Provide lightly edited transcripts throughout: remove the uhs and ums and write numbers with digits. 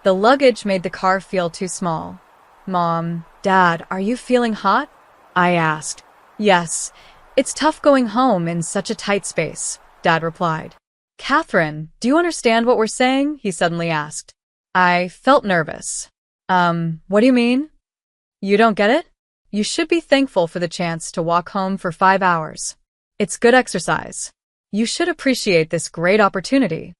The luggage made the car feel too small. "Mom, Dad, are you feeling hot?" I asked. "Yes. It's tough going home in such a tight space," Dad replied. "Catherine, do you understand what we're saying?" he suddenly asked. I felt nervous. What do you mean? You don't get it? You should be thankful for the chance to walk home for 5 hours. It's good exercise. You should appreciate this great opportunity."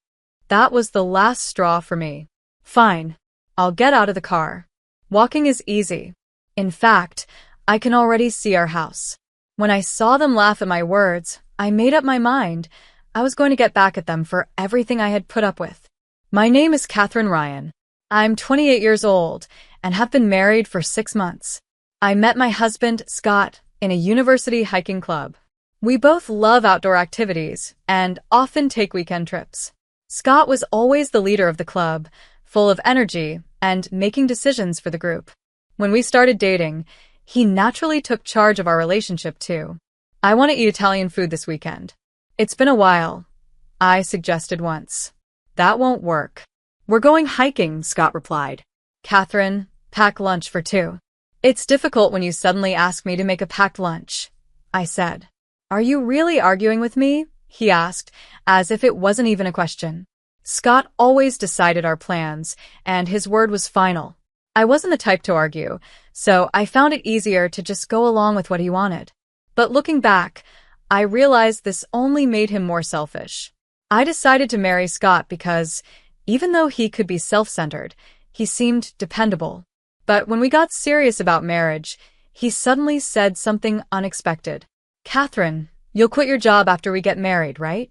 That was the last straw for me. Fine. I'll get out of the car. Walking is easy. In fact, I can already see our house. When I saw them laugh at my words, I made up my mind. I was going to get back at them for everything I had put up with. My name is Catherine Ryan. I'm 28 years old and have been married for 6 months. I met my husband, Scott, in a university hiking club. We both love outdoor activities and often take weekend trips. Scott was always the leader of the club, full of energy and making decisions for the group. When we started dating, he naturally took charge of our relationship too. "I want to eat Italian food this weekend. It's been a while," I suggested once. "That won't work. We're going hiking," Scott replied. "Catherine, pack lunch for 2. "It's difficult when you suddenly ask me to make a packed lunch," I said. "Are you really arguing with me?" he asked, as if it wasn't even a question. Scott always decided our plans, and his word was final. I wasn't the type to argue, so I found it easier to just go along with what he wanted. But looking back, I realized this only made him more selfish. I decided to marry Scott because, even though he could be self-centered, he seemed dependable. But when we got serious about marriage, he suddenly said something unexpected. "Catherine, you'll quit your job after we get married, right?"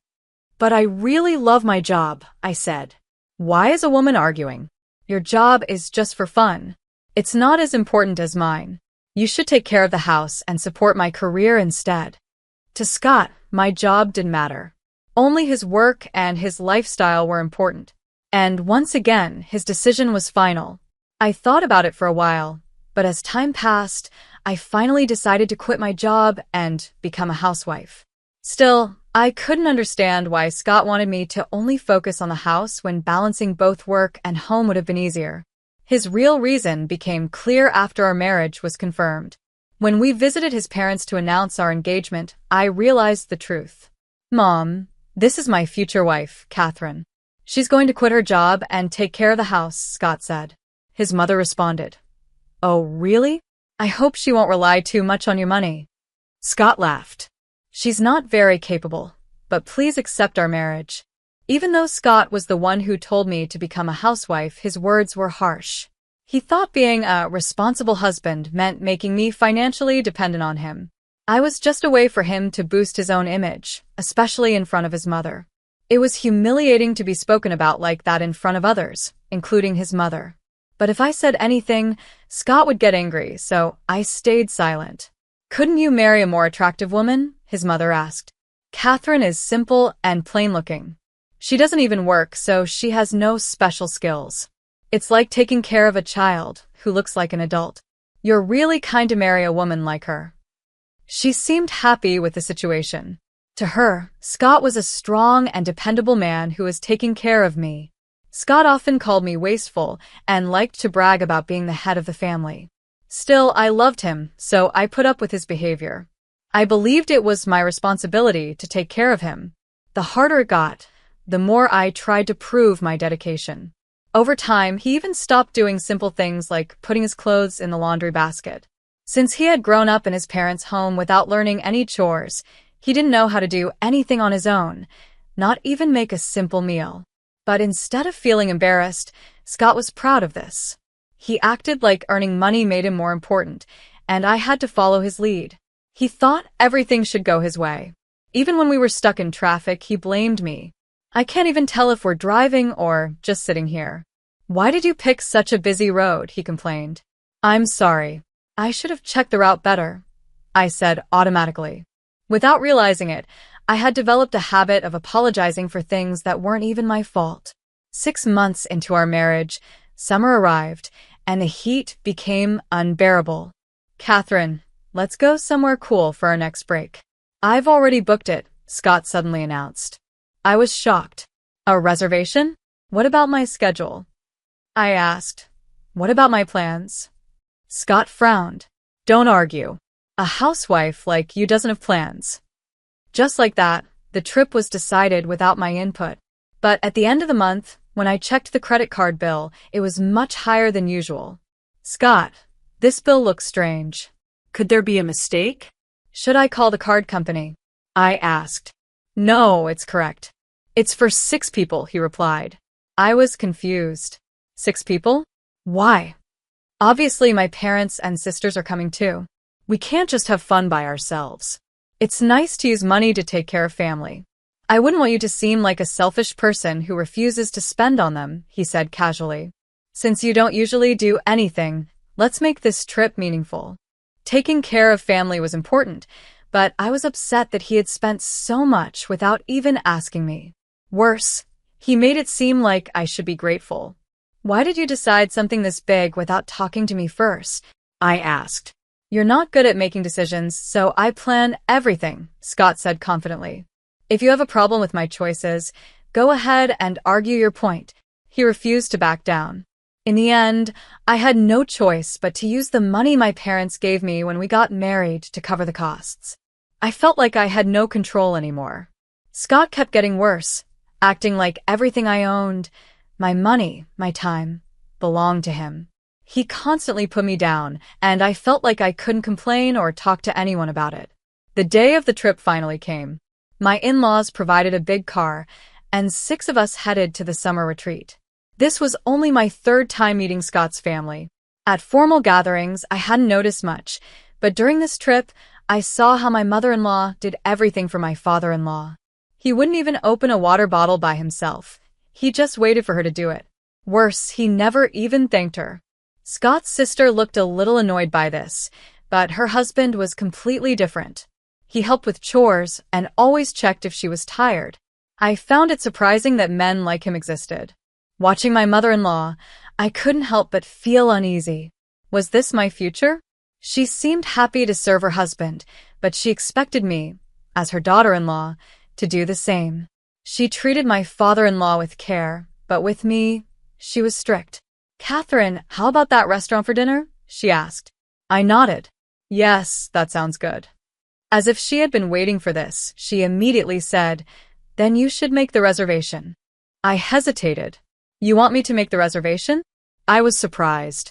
"But I really love my job," I said. "Why is a woman arguing? Your job is just for fun. It's not as important as mine. You should take care of the house and support my career instead." To Scott, my job didn't matter. Only his work and his lifestyle were important. And once again, his decision was final. I thought about it for a while, but as time passed, I finally decided to quit my job and become a housewife. Still, I couldn't understand why Scott wanted me to only focus on the house when balancing both work and home would have been easier. His real reason became clear after our marriage was confirmed. When we visited his parents to announce our engagement, I realized the truth. "Mom, this is my future wife, Catherine. She's going to quit her job and take care of the house," Scott said. His mother responded, "Oh, really? I hope she won't rely too much on your money." Scott laughed. "She's not very capable, but please accept our marriage." Even though Scott was the one who told me to become a housewife, his words were harsh. He thought being a responsible husband meant making me financially dependent on him. I was just a way for him to boost his own image, especially in front of his mother. It was humiliating to be spoken about like that in front of others, including his mother. But if I said anything, Scott would get angry, so I stayed silent. "Couldn't you marry a more attractive woman?" his mother asked. "Catherine is simple and plain-looking. She doesn't even work, so she has no special skills. It's like taking care of a child who looks like an adult. You're really kind to marry a woman like her." She seemed happy with the situation. To her, Scott was a strong and dependable man who was taking care of me. Scott often called me wasteful and liked to brag about being the head of the family. Still, I loved him, so I put up with his behavior. I believed it was my responsibility to take care of him. The harder it got, the more I tried to prove my dedication. Over time, he even stopped doing simple things like putting his clothes in the laundry basket. Since he had grown up in his parents' home without learning any chores, he didn't know how to do anything on his own, not even make a simple meal. But instead of feeling embarrassed, Scott was proud of this. He acted like earning money made him more important, and I had to follow his lead. He thought everything should go his way. Even when we were stuck in traffic, he blamed me. "I can't even tell if we're driving or just sitting here. Why did you pick such a busy road?" he complained. "I'm sorry. I should have checked the route better," I said automatically. Without realizing it, I had developed a habit of apologizing for things that weren't even my fault. 6 months into our marriage, summer arrived, and the heat became unbearable. "Catherine, let's go somewhere cool for our next break." "I've already booked it," Scott suddenly announced. I was shocked. "A reservation? What about my schedule?" I asked. What about my plans? Scott frowned. Don't argue. A housewife like you doesn't have plans. Just like that, the trip was decided without my input. But at the end of the month, when I checked the credit card bill, it was much higher than usual. Scott, this bill looks strange. Could there be a mistake? Should I call the card company? I asked. No, it's correct. It's for 6 people, he replied. I was confused. 6 people? Why? Obviously, my parents and sisters are coming too. We can't just have fun by ourselves. It's nice to use money to take care of family. I wouldn't want you to seem like a selfish person who refuses to spend on them, he said casually. Since you don't usually do anything, let's make this trip meaningful. Taking care of family was important, but I was upset that he had spent so much without even asking me. Worse, he made it seem like I should be grateful. Why did you decide something this big without talking to me first? I asked. You're not good at making decisions, so I plan everything, Scott said confidently. If you have a problem with my choices, go ahead and argue your point. He refused to back down. In the end, I had no choice but to use the money my parents gave me when we got married to cover the costs. I felt like I had no control anymore. Scott kept getting worse, acting like everything I owned, my money, my time, belonged to him. He constantly put me down, and I felt like I couldn't complain or talk to anyone about it. The day of the trip finally came. My in-laws provided a big car, and 6 of us headed to the summer retreat. This was only my 3rd time meeting Scott's family. At formal gatherings, I hadn't noticed much, but during this trip, I saw how my mother-in-law did everything for my father-in-law. He wouldn't even open a water bottle by himself. He just waited for her to do it. Worse, he never even thanked her. Scott's sister looked a little annoyed by this, but her husband was completely different. He helped with chores and always checked if she was tired. I found it surprising that men like him existed. Watching my mother-in-law, I couldn't help but feel uneasy. Was this my future? She seemed happy to serve her husband, but she expected me, as her daughter-in-law, to do the same. She treated my father-in-law with care, but with me, she was strict. Catherine, how about that restaurant for dinner? She asked. I nodded. Yes, that sounds good. As if she had been waiting for this, she immediately said, Then you should make the reservation. I hesitated. You want me to make the reservation? I was surprised.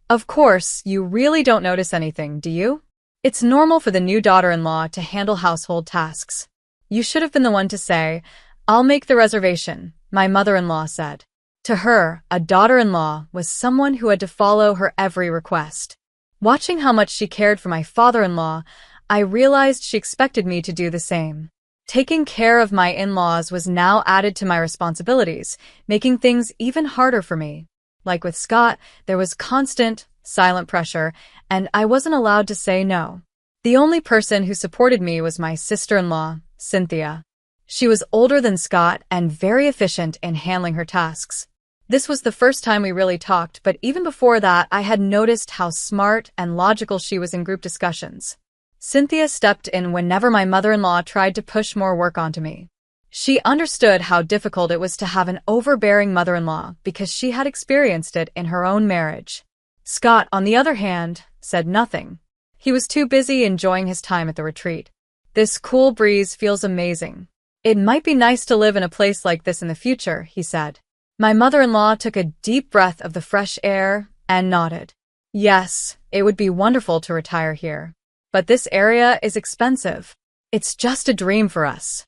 Of course, you really don't notice anything, do you? It's normal for the new daughter-in-law to handle household tasks. You should have been the one to say, I'll make the reservation, my mother-in-law said. To her, a daughter-in-law was someone who had to follow her every request. Watching how much she cared for my father-in-law, I realized she expected me to do the same. Taking care of my in-laws was now added to my responsibilities, making things even harder for me. Like with Scott, there was constant, silent pressure, and I wasn't allowed to say no. The only person who supported me was my sister-in-law, Cynthia. She was older than Scott and very efficient in handling her tasks. This was the first time we really talked, but even before that, I had noticed how smart and logical she was in group discussions. Cynthia stepped in whenever my mother-in-law tried to push more work onto me. She understood how difficult it was to have an overbearing mother-in-law because she had experienced it in her own marriage. Scott, on the other hand, said nothing. He was too busy enjoying his time at the retreat. This cool breeze feels amazing. It might be nice to live in a place like this in the future, he said. My mother-in-law took a deep breath of the fresh air and nodded. Yes, it would be wonderful to retire here. But this area is expensive. It's just a dream for us.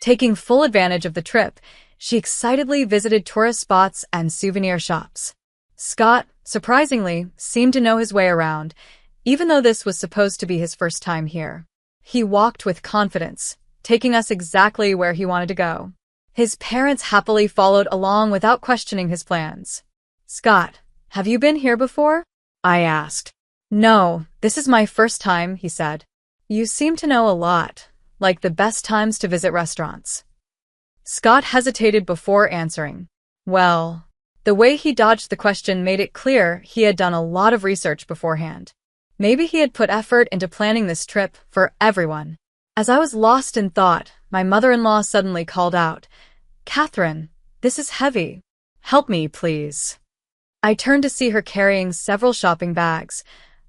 Taking full advantage of the trip, she excitedly visited tourist spots and souvenir shops. Scott, surprisingly, seemed to know his way around, even though this was supposed to be his first time here. He walked with confidence, taking us exactly where he wanted to go. His parents happily followed along without questioning his plans. Scott, have you been here before? I asked. No, this is my first time, he said. You seem to know a lot, like the best times to visit restaurants. Scott hesitated before answering. Well, the way he dodged the question made it clear he had done a lot of research beforehand. Maybe he had put effort into planning this trip for everyone. As I was lost in thought, my mother-in-law suddenly called out, Catherine, this is heavy. Help me, please. I turned to see her carrying several shopping bags,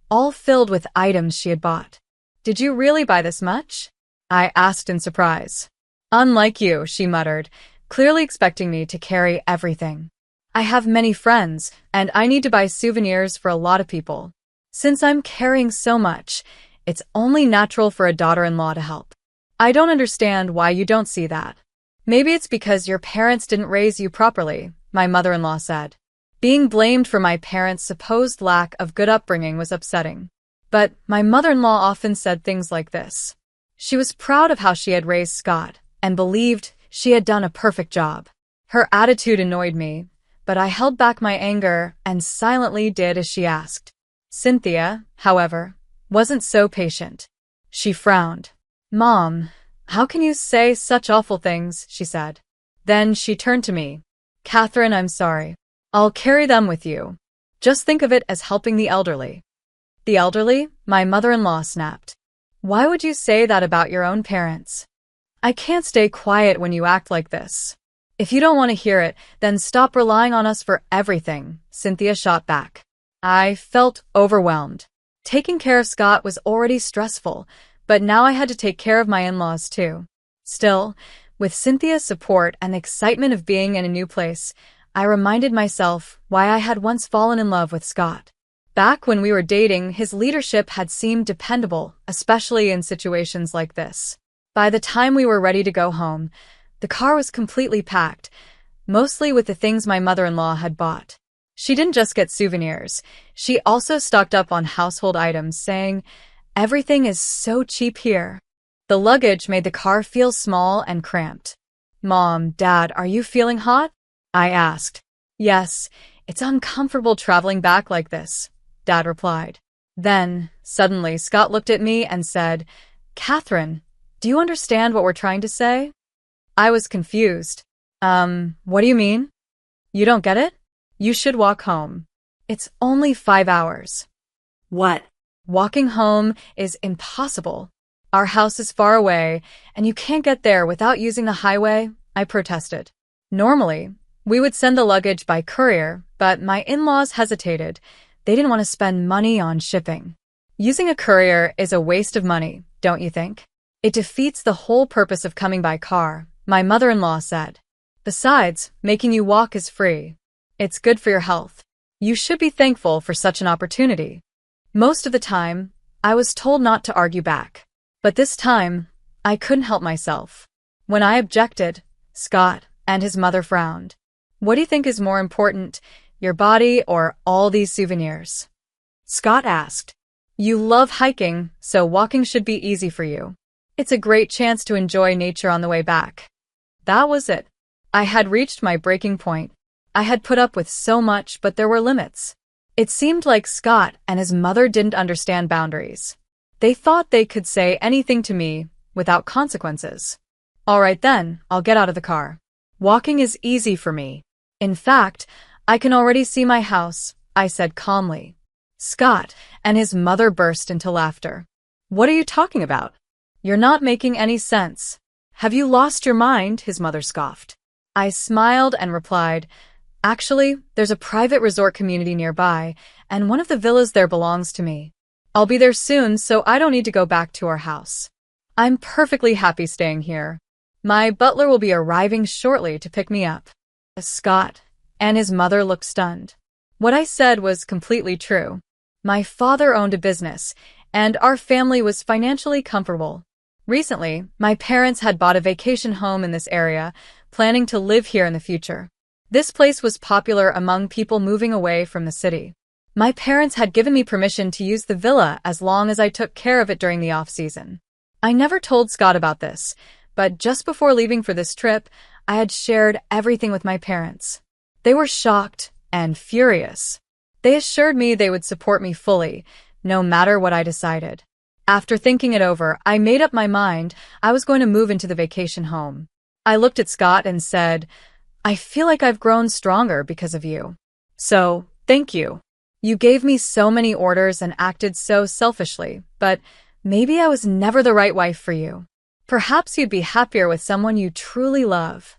all filled with items she had bought. "Did you really buy this much?" I asked in surprise. "Unlike you," she muttered, clearly expecting me to carry everything. "I have many friends, and I need to buy souvenirs for a lot of people. Since I'm carrying so much, it's only natural for a daughter-in-law to help. I don't understand why you don't see that." "Maybe it's because your parents didn't raise you properly," my mother-in-law said. Being blamed for my parents' supposed lack of good upbringing was upsetting. But my mother-in-law often said things like this. She was proud of how she had raised Scott and believed she had done a perfect job. Her attitude annoyed me, but I held back my anger and silently did as she asked. Cynthia, however, wasn't so patient. She frowned. "Mom, how can you say such awful things?" she said. Then she turned to me. "Catherine, I'm sorry. I'll carry them with you. Just think of it as helping the elderly." "The elderly?" my mother-in-law snapped. "Why would you say that about your own parents? I can't stay quiet when you act like this. If you don't want to hear it, then stop relying on us for everything," Cynthia shot back. I felt overwhelmed. Taking care of Scott was already stressful, but now I had to take care of my in-laws too. Still, with Cynthia's support and the excitement of being in a new place, I reminded myself why I had once fallen in love with Scott. Back when we were dating, his leadership had seemed dependable, especially in situations like this. By the time we were ready to go home, the car was completely packed, mostly with the things my mother-in-law had bought. She didn't just get souvenirs, she also stocked up on household items, saying, "Everything is so cheap here." The luggage made the car feel small and cramped. "Mom, Dad, are you feeling hot?" I asked. "Yes, it's uncomfortable traveling back like this," Dad replied. Then, suddenly, Scott looked at me and said, "Catherine, do you understand what we're trying to say?" I was confused. What do you mean?" "You don't get it? You should walk home. It's only 5 hours. What? Walking home is impossible. Our house is far away, and you can't get there without using the highway," I protested. Normally, we would send the luggage by courier, but my in-laws hesitated. They didn't want to spend money on shipping. Using a courier is a waste of money, don't you think? It defeats the whole purpose of coming by car, my mother-in-law said. Besides, making you walk is free. It's good for your health. You should be thankful for such an opportunity. Most of the time, I was told not to argue back. But this time, I couldn't help myself. When I objected, Scott and his mother frowned. "What do you think is more important, your body or all these souvenirs?" Scott asked. "You love hiking, so walking should be easy for you. It's a great chance to enjoy nature on the way back." That was it. I had reached my breaking point. I had put up with so much, but there were limits. It seemed like Scott and his mother didn't understand boundaries. They thought they could say anything to me without consequences. "All right then, I'll get out of the car. Walking is easy for me. In fact, I can already see my house," I said calmly. Scott and his mother burst into laughter. "What are you talking about? You're not making any sense. Have you lost your mind?" his mother scoffed. I smiled and replied, "Actually, there's a private resort community nearby, and one of the villas there belongs to me. I'll be there soon, so I don't need to go back to our house. I'm perfectly happy staying here. My butler will be arriving shortly to pick me up." Scott and his mother looked stunned. What I said was completely true. My father owned a business, and our family was financially comfortable. Recently, my parents had bought a vacation home in this area, planning to live here in the future. This place was popular among people moving away from the city. My parents had given me permission to use the villa as long as I took care of it during the off-season. I never told Scott about this, but just before leaving for this trip, I had shared everything with my parents. They were shocked and furious. They assured me they would support me fully, no matter what I decided. After thinking it over, I made up my mind I was going to move into the vacation home. I looked at Scott and said, "I feel like I've grown stronger because of you. So, thank you. You gave me so many orders and acted so selfishly, but maybe I was never the right wife for you. Perhaps you'd be happier with someone you truly love."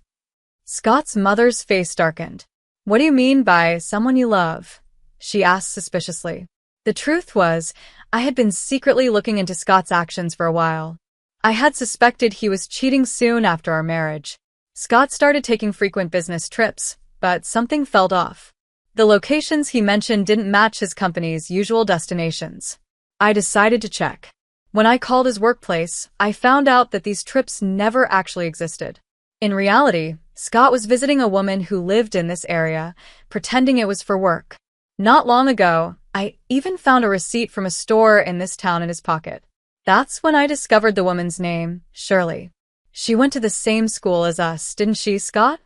Scott's mother's face darkened. What do you mean by someone you love? She asked suspiciously. The truth was, I had been secretly looking into Scott's actions for a while. I had suspected he was cheating soon after our marriage. Scott started taking frequent business trips, but something felt off. The locations he mentioned didn't match his company's usual destinations. I decided to check. When I called his workplace, I found out that these trips never actually existed. In reality, Scott was visiting a woman who lived in this area, pretending it was for work. Not long ago, I even found a receipt from a store in this town in his pocket. That's when I discovered the woman's name, Shirley. She went to the same school as us, didn't she, Scott?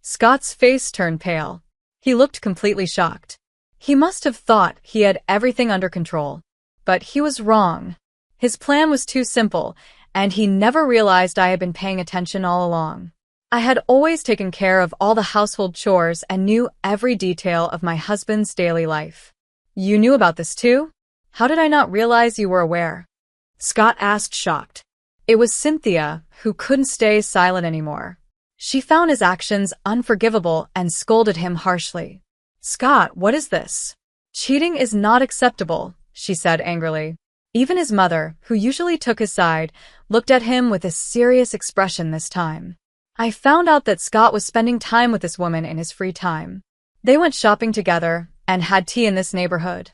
Scott's face turned pale. He looked completely shocked. He must have thought he had everything under control. But he was wrong. His plan was too simple, and he never realized I had been paying attention all along. I had always taken care of all the household chores and knew every detail of my husband's daily life. You knew about this too? How did I not realize you were aware? Scott asked, shocked. It was Cynthia, who couldn't stay silent anymore. She found his actions unforgivable and scolded him harshly. Scott, what is this? Cheating is not acceptable, she said angrily. Even his mother, who usually took his side, looked at him with a serious expression this time. I found out that Scott was spending time with this woman in his free time. They went shopping together and had tea in this neighborhood,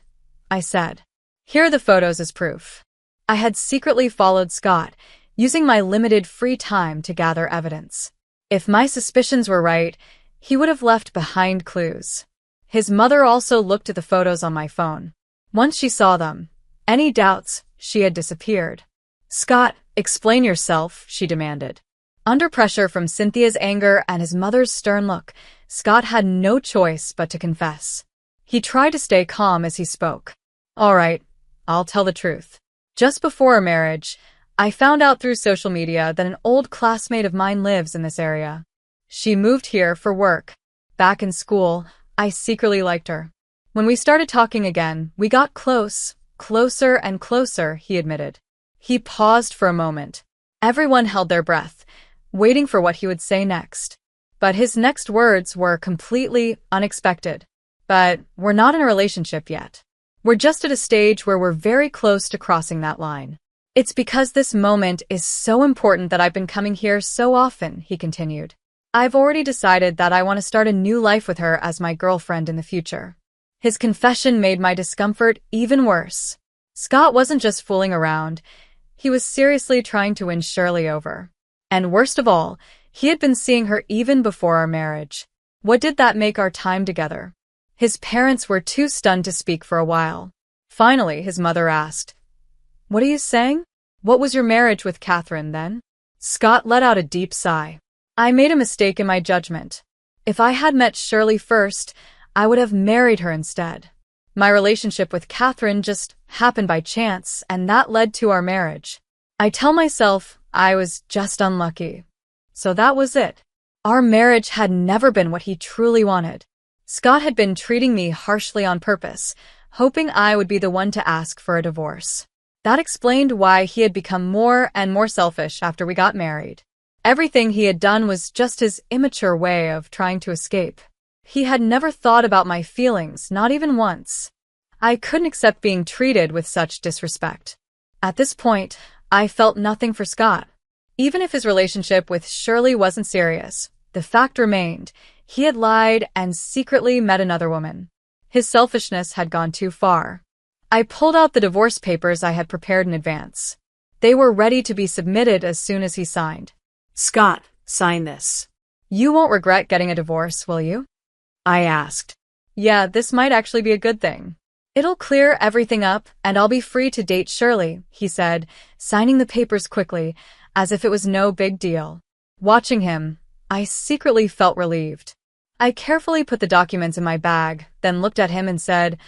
I said. Here are the photos as proof. I had secretly followed Scott, using my limited free time to gather evidence. If my suspicions were right, he would have left behind clues. His mother also looked at the photos on my phone. Once she saw them, any doubts, she had disappeared. Scott, explain yourself, she demanded. Under pressure from Cynthia's anger and his mother's stern look, Scott had no choice but to confess. He tried to stay calm as he spoke. All right, I'll tell the truth. Just before our marriage, I found out through social media that an old classmate of mine lives in this area. She moved here for work. Back in school, I secretly liked her. When we started talking again, we got closer and closer, he admitted. He paused for a moment. Everyone held their breath, waiting for what he would say next. But his next words were completely unexpected. But we're not in a relationship yet. We're just at a stage where we're very close to crossing that line. It's because this moment is so important that I've been coming here so often, he continued. I've already decided that I want to start a new life with her as my girlfriend in the future. His confession made my discomfort even worse. Scott wasn't just fooling around. He was seriously trying to win Shirley over. And worst of all, he had been seeing her even before our marriage. What did that make our time together? His parents were too stunned to speak for a while. Finally, his mother asked, What are you saying? What was your marriage with Catherine then? Scott let out a deep sigh. I made a mistake in my judgment. If I had met Shirley first, I would have married her instead. My relationship with Catherine just happened by chance, and that led to our marriage. I tell myself I was just unlucky. So that was it. Our marriage had never been what he truly wanted. Scott had been treating me harshly on purpose, hoping I would be the one to ask for a divorce. That explained why he had become more and more selfish after we got married. Everything he had done was just his immature way of trying to escape. He had never thought about my feelings, not even once. I couldn't accept being treated with such disrespect. At this point, I felt nothing for Scott. Even if his relationship with Shirley wasn't serious, the fact remained, he had lied and secretly met another woman. His selfishness had gone too far. I pulled out the divorce papers I had prepared in advance. They were ready to be submitted as soon as he signed. Scott, sign this. You won't regret getting a divorce, will you? I asked. Yeah, this might actually be a good thing. It'll clear everything up, and I'll be free to date Shirley, he said, signing the papers quickly, as if it was no big deal. Watching him, I secretly felt relieved. I carefully put the documents in my bag, then looked at him and said,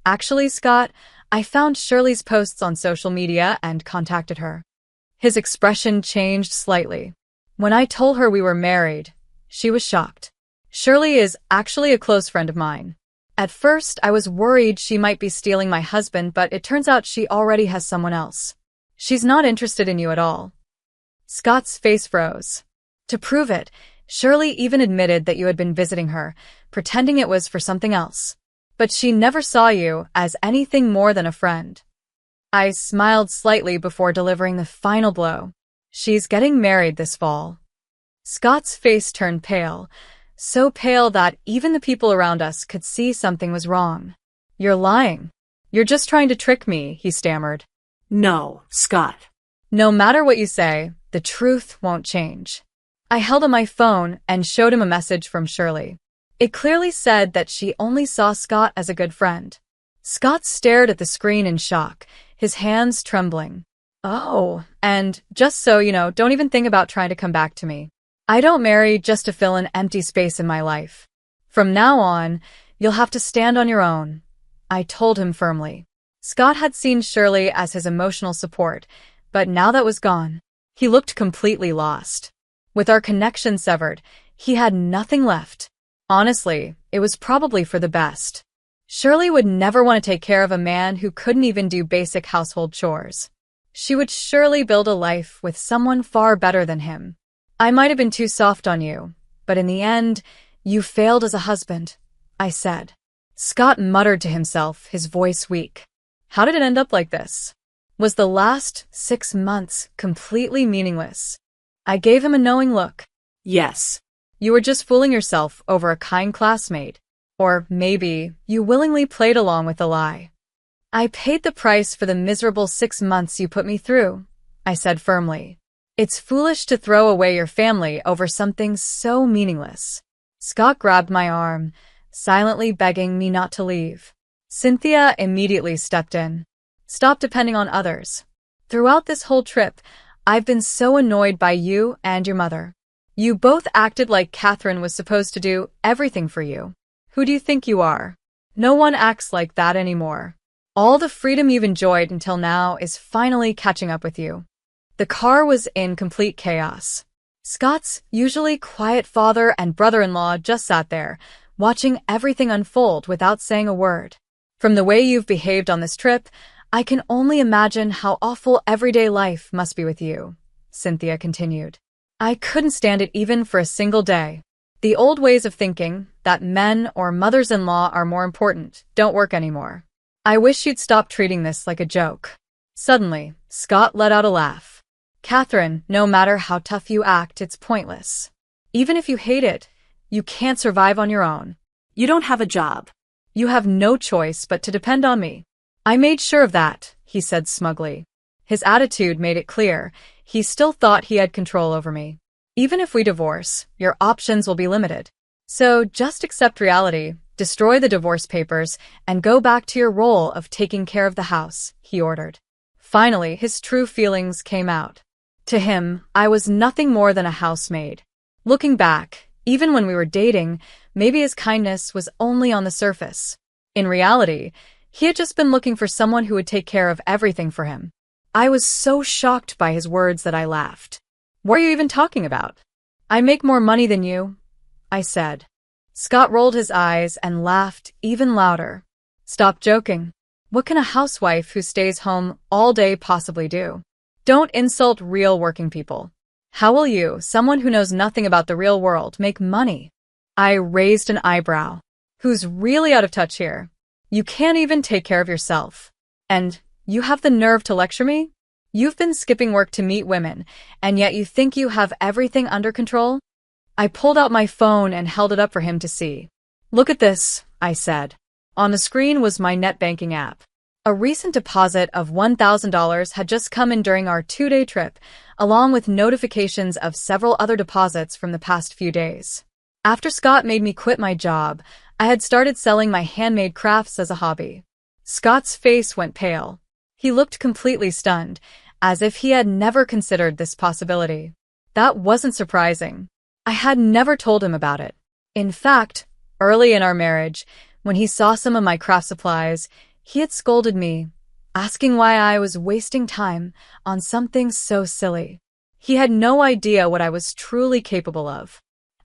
Actually, Scott, I found Shirley's posts on social media and contacted her. His expression changed slightly. When I told her we were married, she was shocked. Shirley is actually a close friend of mine. At first, I was worried she might be stealing my husband, but it turns out she already has someone else. She's not interested in you at all. Scott's face froze. To prove it, Shirley even admitted that you had been visiting her, pretending it was for something else. But she never saw you as anything more than a friend. I smiled slightly before delivering the final blow. She's getting married this fall. Scott's face turned pale, so pale that even the people around us could see something was wrong. You're lying. You're just trying to trick me, he stammered. No, Scott. No matter what you say, the truth won't change. I held up my phone and showed him a message from Shirley. It clearly said that she only saw Scott as a good friend. Scott stared at the screen in shock, his hands trembling. Oh, and just so you know, don't even think about trying to come back to me. I don't marry just to fill an empty space in my life. From now on, you'll have to stand on your own, I told him firmly. Scott had seen Shirley as his emotional support, but now that was gone. He looked completely lost. With our connection severed, he had nothing left. Honestly, it was probably for the best. Shirley would never want to take care of a man who couldn't even do basic household chores. She would surely build a life with someone far better than him. I might have been too soft on you, but in the end, you failed as a husband, I said. Scott muttered to himself, his voice weak. How did it end up like this? Was the last 6 months completely meaningless? I gave him a knowing look. Yes. You were just fooling yourself over a kind classmate. Or maybe you willingly played along with the lie. I paid the price for the miserable 6 months you put me through, I said firmly. It's foolish to throw away your family over something so meaningless. Scott grabbed my arm, silently begging me not to leave. Cynthia immediately stepped in. Stop depending on others. Throughout this whole trip, I've been so annoyed by you and your mother. You both acted like Catherine was supposed to do everything for you. Who do you think you are? No one acts like that anymore. All the freedom you've enjoyed until now is finally catching up with you. The car was in complete chaos. Scott's usually quiet father and brother-in-law just sat there, watching everything unfold without saying a word. From the way you've behaved on this trip, I can only imagine how awful everyday life must be with you, Cynthia continued. I couldn't stand it even for a single day. The old ways of thinking, that men or mothers-in-law are more important, don't work anymore. I wish you'd stop treating this like a joke. Suddenly, Scott let out a laugh. Catherine, no matter how tough you act, it's pointless. Even if you hate it, you can't survive on your own. You don't have a job. You have no choice but to depend on me. I made sure of that, he said smugly. His attitude made it clear. He still thought he had control over me. Even if we divorce, your options will be limited. So just accept reality, destroy the divorce papers, and go back to your role of taking care of the house, he ordered. Finally, his true feelings came out. To him, I was nothing more than a housemaid. Looking back, even when we were dating, maybe his kindness was only on the surface. In reality, he had just been looking for someone who would take care of everything for him. I was so shocked by his words that I laughed. What are you even talking about? I make more money than you, I said. Scott rolled his eyes and laughed even louder. Stop joking. What can a housewife who stays home all day possibly do? Don't insult real working people. How will you, someone who knows nothing about the real world, make money? I raised an eyebrow. Who's really out of touch here? You can't even take care of yourself. And you have the nerve to lecture me? You've been skipping work to meet women, and yet you think you have everything under control? I pulled out my phone and held it up for him to see. Look at this, I said. On the screen was my net banking app. A recent deposit of $1,000 had just come in during our 2-day trip, along with notifications of several other deposits from the past few days. After Scott made me quit my job, I had started selling my handmade crafts as a hobby. Scott's face went pale. He looked completely stunned, as if he had never considered this possibility. That wasn't surprising. I had never told him about it. In fact, early in our marriage, when he saw some of my craft supplies, he had scolded me, asking why I was wasting time on something so silly. He had no idea what I was truly capable of.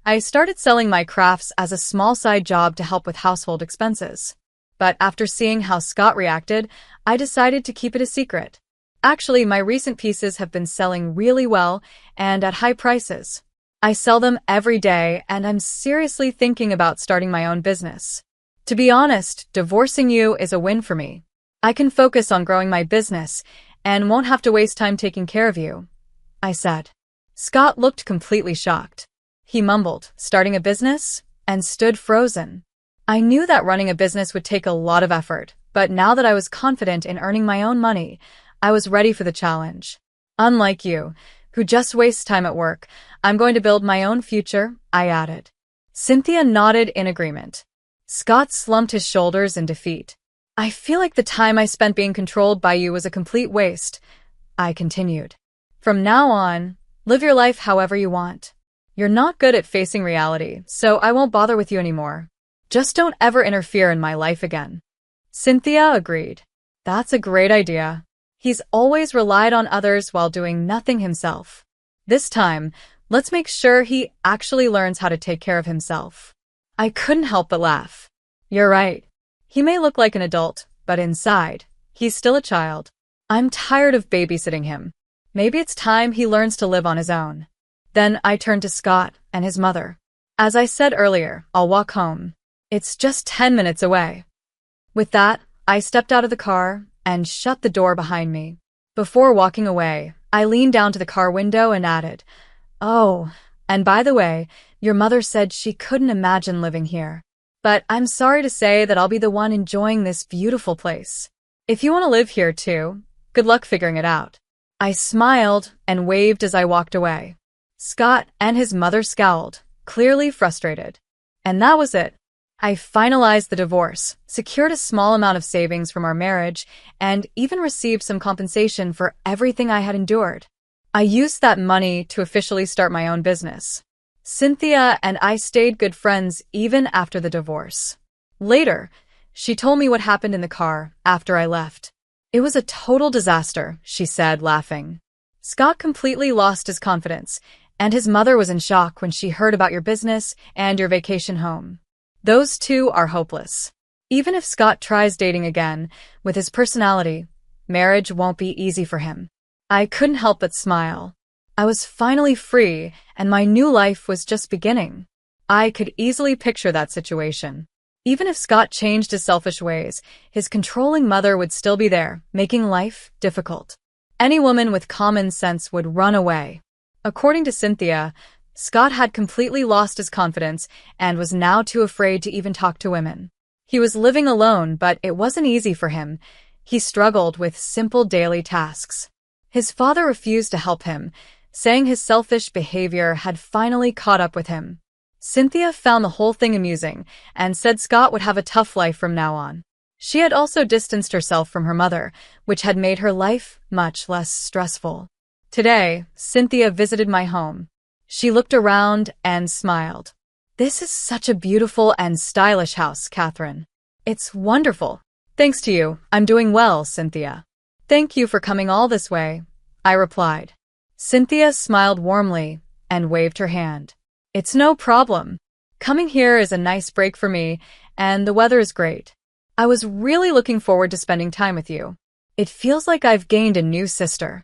I started selling my crafts as a small side job to help with household expenses. But after seeing how Scott reacted, I decided to keep it a secret. Actually, my recent pieces have been selling really well and at high prices. I sell them every day, and I'm seriously thinking about starting my own business. To be honest, divorcing you is a win for me. I can focus on growing my business and won't have to waste time taking care of you, I said. Scott looked completely shocked. He mumbled, "Starting a business?" and stood frozen. I knew that running a business would take a lot of effort, but now that I was confident in earning my own money, I was ready for the challenge. Unlike you, who just wastes time at work, I'm going to build my own future, I added. Cynthia nodded in agreement. Scott slumped his shoulders in defeat. I feel like the time I spent being controlled by you was a complete waste, I continued. From now on, live your life however you want. You're not good at facing reality, so I won't bother with you anymore. Just don't ever interfere in my life again. Cynthia agreed. That's a great idea. He's always relied on others while doing nothing himself. This time, let's make sure he actually learns how to take care of himself. I couldn't help but laugh. You're right. He may look like an adult, but inside, he's still a child. I'm tired of babysitting him. Maybe it's time he learns to live on his own. Then I turned to Scott and his mother. As I said earlier, I'll walk home. It's just 10 minutes away. With that, I stepped out of the car and shut the door behind me. Before walking away, I leaned down to the car window and added, "Oh, and by the way, your mother said she couldn't imagine living here. But I'm sorry to say that I'll be the one enjoying this beautiful place. If you want to live here too, good luck figuring it out." I smiled and waved as I walked away. Scott and his mother scowled, clearly frustrated. And that was it. I finalized the divorce, secured a small amount of savings from our marriage, and even received some compensation for everything I had endured. I used that money to officially start my own business. Cynthia and I stayed good friends even after the divorce. Later, she told me what happened in the car after I left. It was a total disaster, she said, laughing. Scott completely lost his confidence, and his mother was in shock when she heard about your business and your vacation home. Those two are hopeless. Even if Scott tries dating again, with his personality, marriage won't be easy for him. I couldn't help but smile. I was finally free, and my new life was just beginning. I could easily picture that situation. Even if Scott changed his selfish ways, his controlling mother would still be there, making life difficult. Any woman with common sense would run away. According to Cynthia, Scott had completely lost his confidence and was now too afraid to even talk to women. He was living alone, but it wasn't easy for him. He struggled with simple daily tasks. His father refused to help him, saying his selfish behavior had finally caught up with him. Cynthia found the whole thing amusing and said Scott would have a tough life from now on. She had also distanced herself from her mother, which had made her life much less stressful. Today, Cynthia visited my home. She looked around and smiled. "This is such a beautiful and stylish house, Catherine. It's wonderful. Thanks to you, I'm doing well, Cynthia." "Thank you for coming all this way," I replied. Cynthia smiled warmly and waved her hand. "It's no problem. Coming here is a nice break for me, and the weather is great. I was really looking forward to spending time with you. It feels like I've gained a new sister."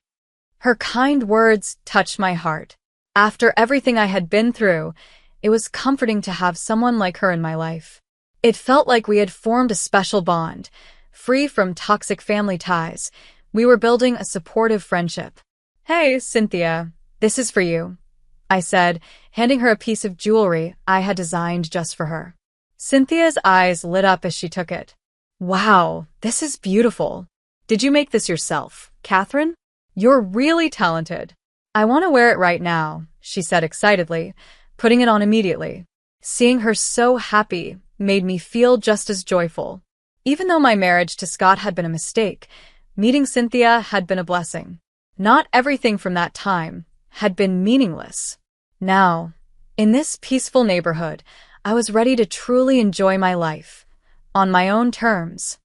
Her kind words touched my heart. After everything I had been through, it was comforting to have someone like her in my life. It felt like we had formed a special bond. Free from toxic family ties, we were building a supportive friendship. "Hey, Cynthia, this is for you," I said, handing her a piece of jewelry I had designed just for her. Cynthia's eyes lit up as she took it. "Wow, this is beautiful. Did you make this yourself, Catherine? You're really talented." "I want to wear it right now," she said excitedly, putting it on immediately. Seeing her so happy made me feel just as joyful. Even though my marriage to Scott had been a mistake, meeting Cynthia had been a blessing. Not everything from that time had been meaningless. Now, in this peaceful neighborhood, I was ready to truly enjoy my life, on my own terms.